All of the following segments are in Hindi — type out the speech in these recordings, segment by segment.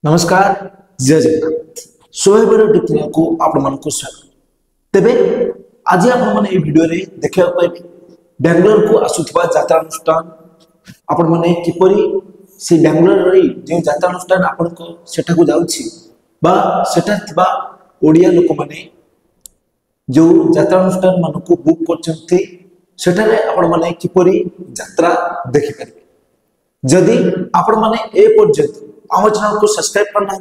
नमस्कार। जय जगन्नाथ। सोहेबर टिप्पणी को आपण मानक स्वागत। तेबे आज आपण माने ए वीडियो रे देखिया पाइबे बेंगलोर को आसुथबा यात्रा अनुष्ठान आपण माने किपरि से बेंगलोर रे जे यात्रा अनुष्ठान आपण को सेठा को जाउछि बा सेठा थिबा ओडिया लोक माने जो यात्रा अनुष्ठान मान को बुक करछन्ती सेठारे आपण माने किपरि यात्रा देखि परिबे। जदि आपण माने ए पर्यंत आम चैनल को सब्सक्राइब करना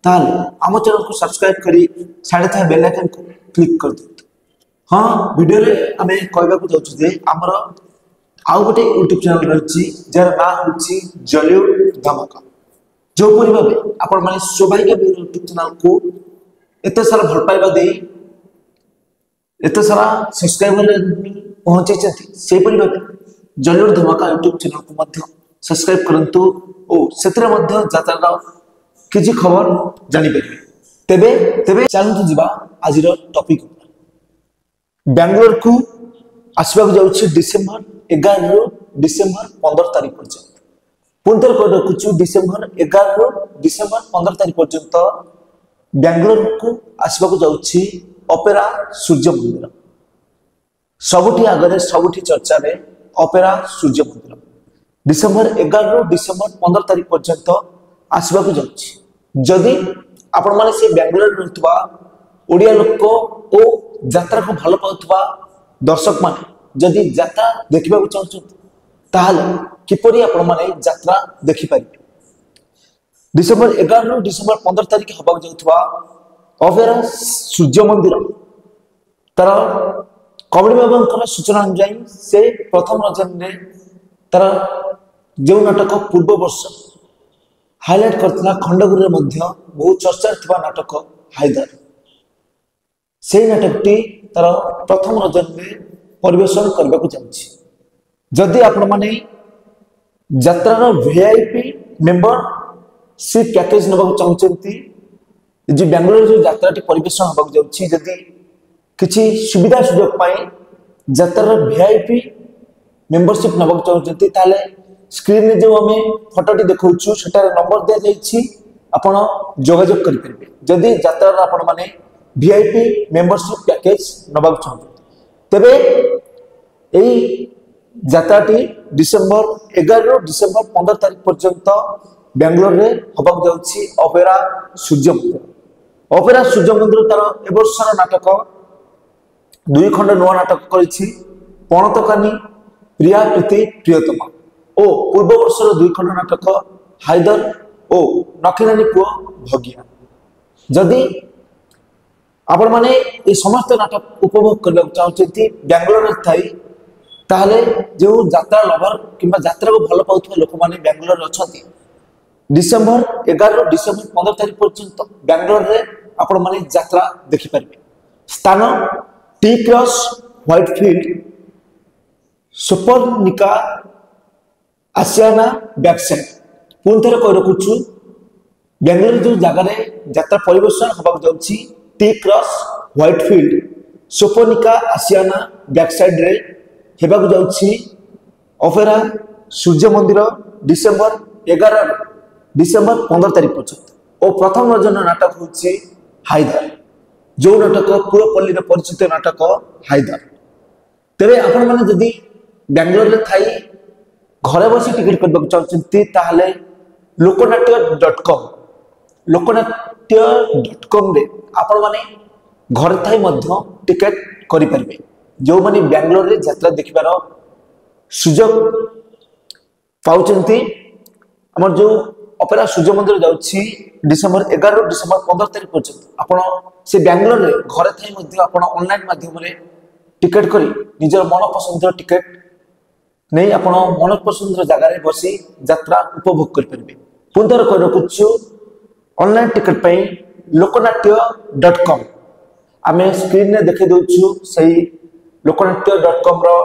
ताले आम चैनल को सब्सक्राइब करी साढ़े था बेल आइकन को क्लिक कर दियंतु। हाँ, वीडियो रे आमे कहबा को जाउछु जे हमर आउ गोटे YouTube चैनल रहछि जार नाम होछि जॉलीवुड धमाका। जो परि भाबे आपण माने सौभाग्य YouTube चैनल को एते सारा भल पाइबा दे एते सारा सब्सक्राइबर पहुंचे छथि से परि भाबे जॉलीवुड धमाका YouTube चैनल को मध्य सब्सक्राइब करंतु ओ सेतरे मध्य यात्रा किछि खबर जानि परिबे। तेबे तेबे चलंतु जिबा आजिर टॉपिक बेंगलोर को आसबा को जाउछि डिसेंबर 11 रु डिसेंबर 15 तारिख पर्यंत। पुनतर को रखुछु डिसेंबर 11 रु डिसेंबर 15 तारिख पर्यंत बेंगलोर को आसबा को जाउछि ओपेरा सूर्य मंदिर। सबुठी आगरे सबुठी चर्चा रे ओपेरा सूर्य मंदिर डिसेंबर 11 रु डिसेंबर 15 तारिख पर्यंत आसबा को जाउछि। जदि आपण माने से बेंगलोर रहतबा ओडिया लोक ओ यात्रा को भलो पाउतबा दर्शक माने जदि यात्रा देखिबा को चाहछथि ताहाले किपरि आपण माने यात्रा देखि पारिबे। डिसेंबर 11 रु डिसेंबर 15 तारिख हबा जाउतबा ओपेरा सूर्य मंदिर तर कबड्डी बाबा सूचना अनुसार से प्रथम रजन रे तर जो नाटक पूर्व वर्ष हाइलाइट करथिला खंडगिरी मध्य बहुत चर्चा थिबा नाटक हायदर से नाटकटी तर प्रथम रजन में परिवेशन करबा को जाउछि। जदि आपण माने यात्रा वीआईपी मेंबरशिप पैकेज नबा को चाहछंती जे बेंगलोर जो यात्राटी परिवेशन हबा को जाउछि जदि किछि सुविधा सुयोग पाए यात्रा वीआईपी मेंबरशिप नबा को चाहछंती ताले स्क्रीन में जो हमें फोटोटी देखौछु सेटार नंबर दे जाइछि आपण जोगाजोग करि परबे। जदि यात्रा आपण माने वीआईपी मेंबरशिप पैकेज नबा को चाहछंती तबे एई यात्राटी डिसेंबर 11 रु डिसेंबर 15 तारिख पर्यंत बेंगलोर रे हबा को जाउछि ओपेरा सूर्य मंदिर। ओपेरा सूर्य मंदिर तार एबर्षर नाटक दुई खंड नवा नाटक करिछि पणतकानी प्रिया प्रीति प्रियतमा ओ पूर्व वर्षर दुई खंड नाटक हायदर ओ नखिनानी पुओ भगिया। जदि आपण माने ए समस्त नाटक उपभोग करबा चाहछथि बेंगलोर रे थाई ताहले जो यात्रा लवर किबा यात्रा को भलो पाउथबा लोक माने बेंगलोर अछथि डिसेंबर 11 रु डिसेंबर 15 तारिख पर्यंत बेंगलोर रे आपण माने यात्रा देखि परबे। स्थान टी क्रॉस व्हाइटफील्ड सुपरनिका आसियाना बैकसाइड। पुनथरे कह रखुछु बेंगलोर जो जगह रे यात्रा परिवेशन हबा जाउछि टी क्रॉस व्हाइटफील्ड सुपरनिका आसियाना बैकसाइड रे हेबा जाउछि ओपेरा सूर्य मंदिर डिसेंबर 11 डिसेंबर 15 तारिख पर्यंत। और प्रथम रजन नाटक होछि हायदर जो नाटक पुरपल्ली रे परिचित नाटक हायदर। तेरे आपण माने जदि बेंगलोर रे थाई घरे बसी टिकट करबा चाहछंती ताहाले लोकनाट्य.com रे आपण माने घर थाई मध्य टिकट करि परबे। जो माने बेंगलोर रे यात्रा देखिबार सुयोग पाउचंती हमर जो ओपेरा सूर्य मंदिर जाउछि डिसेंबर 11 रु डिसेंबर 15 तारिख पर्यंत आपण से बेंगलोर रे घरे थाई मध्य आपण ऑनलाइन माध्यम रे टिकट करी निजर मन पसंद टिकट नहीं आपण मन पसंद जगह रे बसी यात्रा उपभोग कर परबे। पुनतर कह रखुछु ऑनलाइन टिकट पई लोकनाट्य.com आमे स्क्रीन ने देखे दोछु सही लोकनाट्य.com रो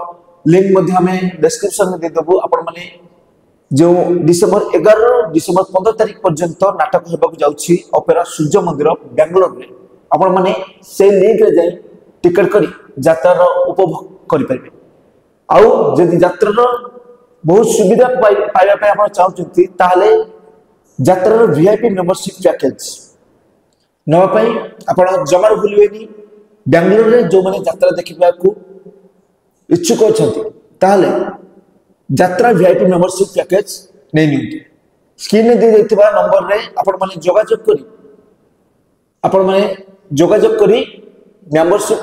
लिंक मध्ये हमें डिस्क्रिप्शन में दे देबो। आपण माने जो डिसेंबर 11 रु डिसेंबर 15 तारिख पर्यंत नाटक हेबा को जाउछि ओपेरा सूर्य मंदिर बेंगलोर रे आपण माने से लिंक रे जाई टिकट करी यात्रा उपभोग करि परबे। आउ जदि यात्रा बहुत सुविधा पाइबा पे आपण चाहछंती ताले यात्रार वीआईपी मेंबरशिप पैकेज नवाई आपण जमार भूलिए बेंगलोर रे जो मैंने यात्रा देखा इच्छुक अच्छा ताहले यात्रा वीआईपी मेंबरशिप पैकेज नहीं नियंतु स्क्रीन में दी देथिबा नंबर रे आपण माने जोगाजोग करी आपण माने जोगाजोग करी मेंबरशिप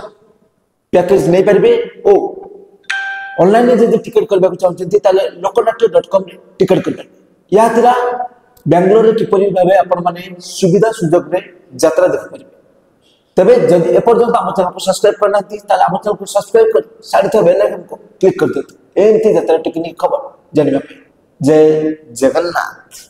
पैकेज नहीं पारबे ओ ऑनलाइन रे जदि टिकट करबा को चाहते ताले लोकनाट्य.com रे टिकट करबे या तिरा बेंगलोर रे किपरि भाबे आपण माने सुविधा सुयोग रे यात्रा देख परिबे तबे जदि एपर्यंत हम चैनल को सब्सक्राइब करना थी ताले हम चैनल को सब्सक्राइब कर साइड थे बेल आइकन को क्लिक कर देते एमती यात्रा टेक्निक खबर जानबा जय जगन्नाथ।